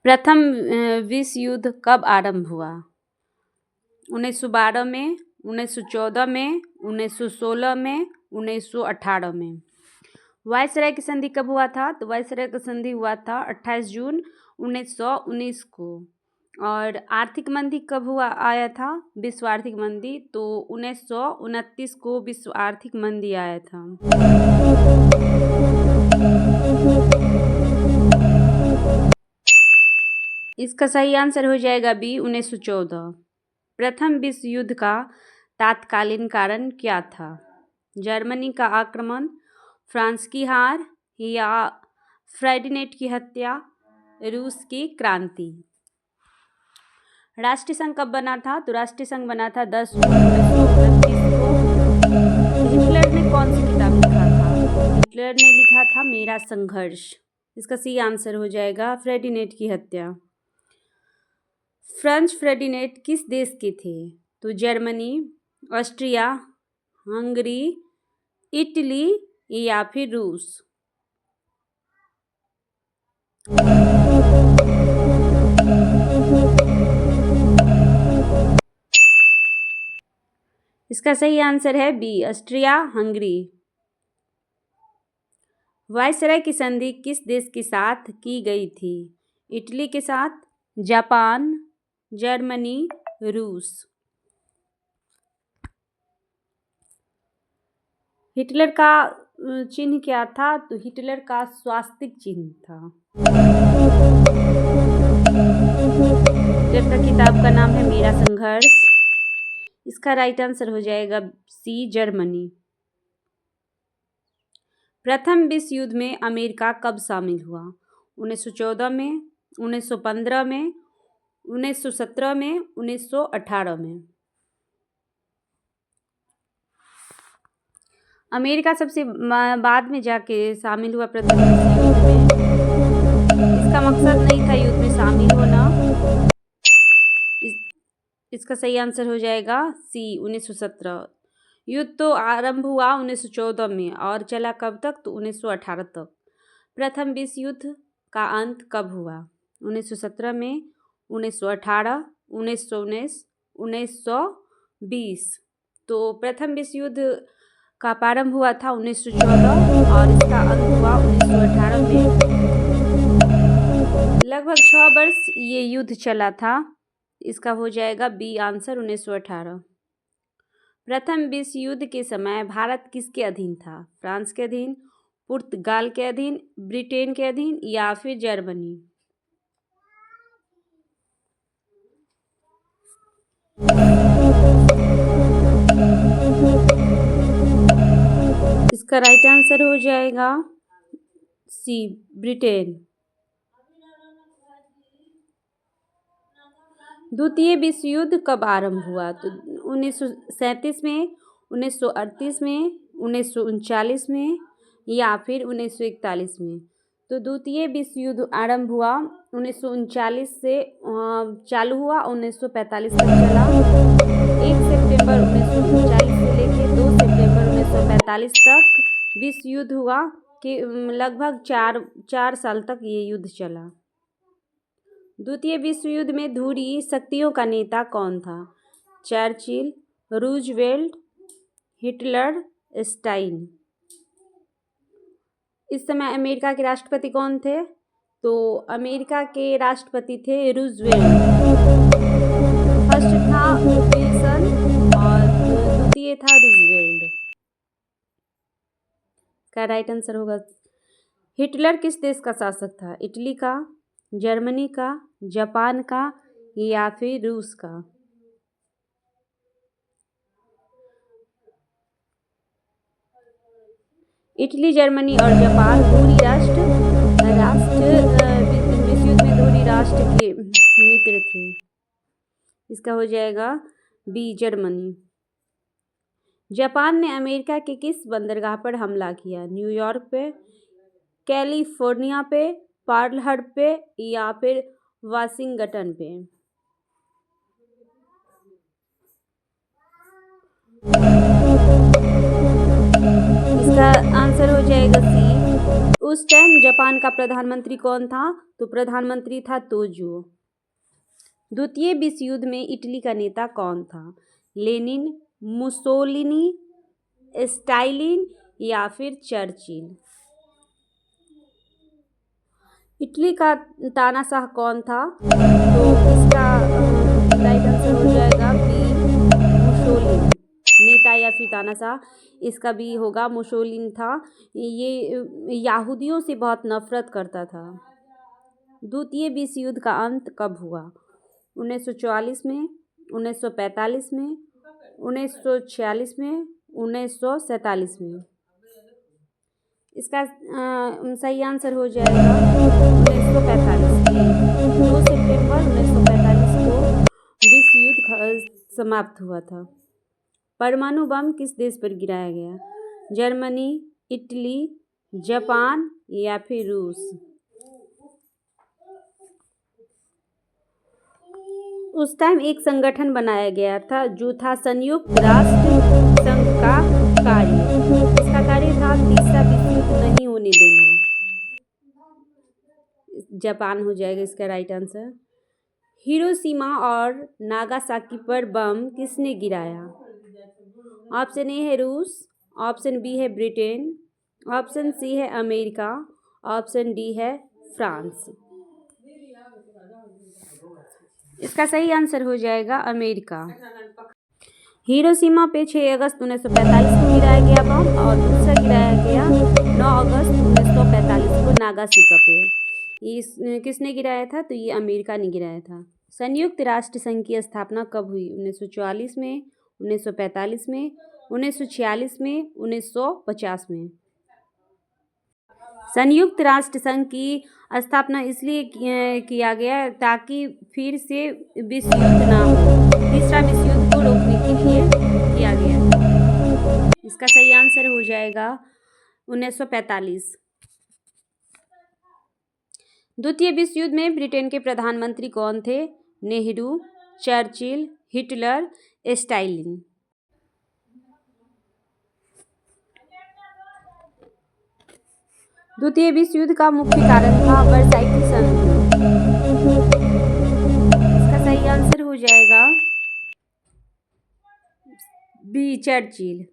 प्रथम विश्व युद्ध कब आरंभ हुआ? 1912 में, 1914 में, 1916 में, 1918 में। वायसराय की संधि कब हुआ था? तो वायसराय की संधि हुआ था 28 जून 1919 को। और आर्थिक मंदी कब आया था? विश्व आर्थिक मंदी तो 1929 को विश्व आर्थिक मंदी आया था। इसका सही आंसर हो जाएगा बी 1914। प्रथम विश्व युद्ध का तात्कालीन कारण क्या था? जर्मनी का आक्रमण, फ्रांस की हार या फर्डिनेंड की हत्या, रूस की क्रांति। राष्ट्रीय संघ कब बना था? तो राष्ट्रीय संघ बना था 10 जून 1929 को। हिटलर ने कौन सी किताब लिखा था? हिटलर ने लिखा था मेरा संघर्ष। इसका सही आंसर हो जाएगा फर्डिनेंड की हत्या। फ्रांज फर्डिनेंड किस देश के थे? तो जर्मनी, ऑस्ट्रिया, हंगरी, इटली या फिर रूस। इसका सही आंसर है बी ऑस्ट्रिया हंगरी। वायसराय की संधि किस देश के साथ की गई थी? इटली के साथ, जापान, जर्मनी, रूस। हिटलर का चिन्ह क्या था? तो हिटलर का स्वास्तिक चिन्ह था। हिटलर का किताब का नाम है मेरा संघर्ष। इसका राइट आंसर हो जाएगा सी जर्मनी। प्रथम विश्व युद्ध में अमेरिका कब शामिल हुआ? 1914 में, 1915 में, 1917 में, 1918 में। अमेरिका सबसे बाद में जाके शामिल हुआ प्रथम विश्व युद्ध में। इसका मकसद नहीं था युद्ध में शामिल होना। इसका सही आंसर हो जाएगा सी 1917। युद्ध तो आरंभ हुआ 1914 में और चला कब तक? तो 1918 तक। प्रथम विश्व युद्ध का अंत कब हुआ? 1917 में, 1918, 1919, 1920। तो प्रथम विश्व युद्ध का प्रारंभ हुआ था 1914 और इसका अंत हुआ 1918 में। लगभग 6 वर्ष ये युद्ध चला था। इसका हो जाएगा बी आंसर 1918। प्रथम विश्व युद्ध के समय भारत किसके अधीन था? फ्रांस के अधीन, पुर्तगाल के अधीन, ब्रिटेन के अधीन या फिर जर्मनी। इसका राइट आंसर हो जाएगा सी ब्रिटेन। द्वितीय विश्व युद्ध कब आरंभ हुआ? तो 1937 में, 1938 में, 1939 में या फिर 1941 में। तो द्वितीय विश्व युद्ध आरंभ हुआ 1939 से चालू हुआ, 1945 तक चला। 1 सितंबर 1939 से लेकर 2 सितंबर 1945 तक विश्व युद्ध हुआ कि लगभग 4 साल तक ये युद्ध चला। द्वितीय विश्व युद्ध में ध्रुवीय शक्तियों का नेता कौन था? Churchill, Roosevelt, Hitler, Stalin. इस समय अमेरिका के राष्ट्रपति कौन थे? तो अमेरिका के राष्ट्रपति थे रूजवेल्ट। फर्स्ट था विल्सन और द्वितीय था रूजवेल्ट। का राइट आंसर होगा। हिटलर किस देश का शासक था? इटली का, जर्मनी का, जापान का या फिर रूस का। इटली, जर्मनी और जापान ध्रुवीय राष्ट्र विश्व युद्ध में ध्रुवीय राष्ट्र के मित्र थे। इसका हो जाएगा बी जर्मनी। जापान ने अमेरिका के किस बंदरगाह पर हमला किया? न्यूयॉर्क पे, कैलिफोर्निया पे, पर्ल हार्बर पे या फिर वाशिंगटन पे। इसका आंसर हो जाएगा सी उस टाइम जापान का प्रधानमंत्री कौन था? तो प्रधानमंत्री था तोजो। द्वितीय विश्व युद्ध में इटली का नेता कौन था? लेनिन, मुसोलिनी, स्टालिन या फिर चर्चिल? इटली का तानाशाह कौन था? तो इसका राइट आंसर हो जाएगा बी, मुसोलिनी। नेता या फिर तानाशाह, इसका भी होगा, मुसोलिनी था। ये यहूदियों से बहुत नफरत करता था। द्वितीय विश्व युद्ध का अंत कब हुआ? 1944 में, 1945 में, 1946 में, 1947 में? इसका सही आंसर हो जाएगा 1945। 2 सितंबर 1945 को विश्व युद्ध समाप्त हुआ था। परमाणु बम किस देश पर गिराया गया? जर्मनी, इटली, जापान या फिर रूस? उस टाइम एक संगठन बनाया गया था जो था संयुक्त राष्ट्र संघ का कार्य। इसका कार्य था तीसरा विश्व युद्ध नहीं होने देना। जापान हो जाएगा इसका राइट आंसर। हिरोशिमा और नागासाकी पर बम किसने गिराया? ऑप्शन ए है रूस, ऑप्शन बी है ब्रिटेन, ऑप्शन सी है अमेरिका, ऑप्शन डी है फ्रांस। इसका सही आंसर हो जाएगा अमेरिका। हिरोशिमा पे 6 अगस्त 1945 को गिराया गया बम और दूसरा गिराया गया 9 अगस्त 1945 को नागासाकी पे। किसने गिराया था? तो ये अमेरिका ने गिराया था। संयुक्त राष्ट्र संघ की स्थापना कब हुई? 1944 में, 1945 में, 1946 में, 1950 में? संयुक्त राष्ट्र संघ की स्थापना इसलिए किया गया ताकि फिर से विश्व युद्ध ना हो, तीसरा विश्व युद्ध को रोकने के लिए किया गया। इसका सही आंसर हो जाएगा 1945। द्वितीय विश्व युद्ध में ब्रिटेन के प्रधानमंत्री कौन थे? Nehru, Churchill, Hitler, Stalin? द्वितीय विश्व युद्ध का मुख्य कारण था वर्साई संधि। इसका सही आंसर हो जाएगा बी, चर्चिल।